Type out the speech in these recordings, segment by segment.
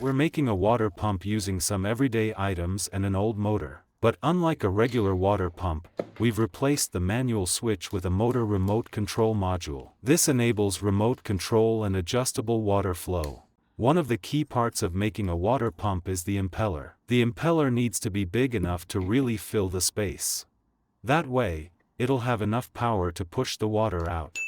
We're making a water pump using some everyday items and an old motor. But unlike a regular water pump, we've replaced the manual switch with a motor remote control module. This enables remote control and adjustable water flow. One of the key parts of making a water pump is the impeller. The impeller needs to be big enough to really fill the space. That way, it'll have enough power to push the water out.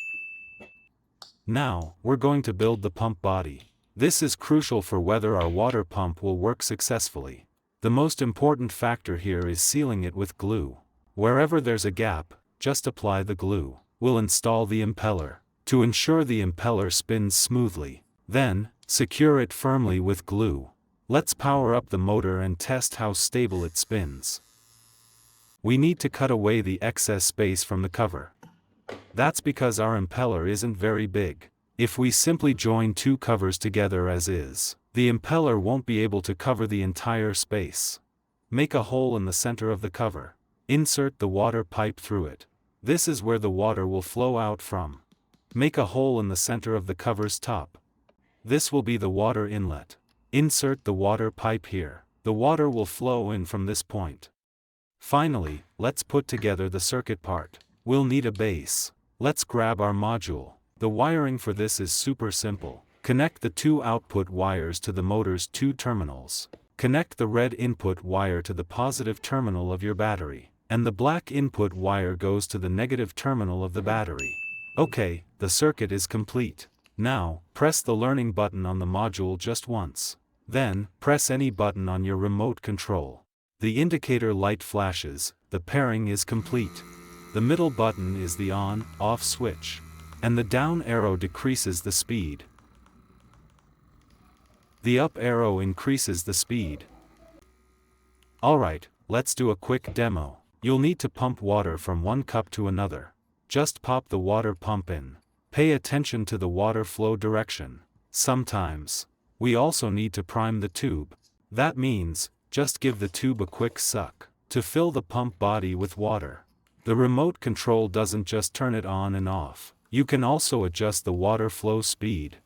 Now, we're going to build the pump body. This is crucial for whether our water pump will work successfully. The most important factor here is sealing it with glue. Wherever there's a gap, just apply the glue. We'll install the impeller. To ensure the impeller spins smoothly, then, secure it firmly with glue. Let's power up the motor and test how stable it spins. We need to cut away the excess space from the cover. That's because our impeller isn't very big. If we simply join two covers together as is, the impeller won't be able to cover the entire space. Make a hole in the center of the cover. Insert the water pipe through it. This is where the water will flow out from. Make a hole in the center of the cover's top. This will be the water inlet. Insert the water pipe here. The water will flow in from this point. Finally, let's put together the circuit part. We'll need a base. Let's grab our module. The wiring for this is super simple. Connect the two output wires to the motor's two terminals. Connect the red input wire to the positive terminal of your battery, and the black input wire goes to the negative terminal of the battery. Okay, the circuit is complete. Now, press the learning button on the module just once. Then, press any button on your remote control. The indicator light flashes, the pairing is complete. The middle button is the on/off switch, and the down arrow decreases the speed. The up arrow increases the speed. Alright, let's do a quick demo. You'll need to pump water from one cup to another. Just pop the water pump in. Pay attention to the water flow direction. Sometimes, we also need to prime the tube. That means, just give the tube a quick suck to fill the pump body with water. The remote control doesn't just turn it on and off. You can also adjust the water flow speed.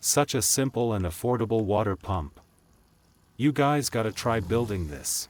Such a simple and affordable water pump. You guys gotta try building this.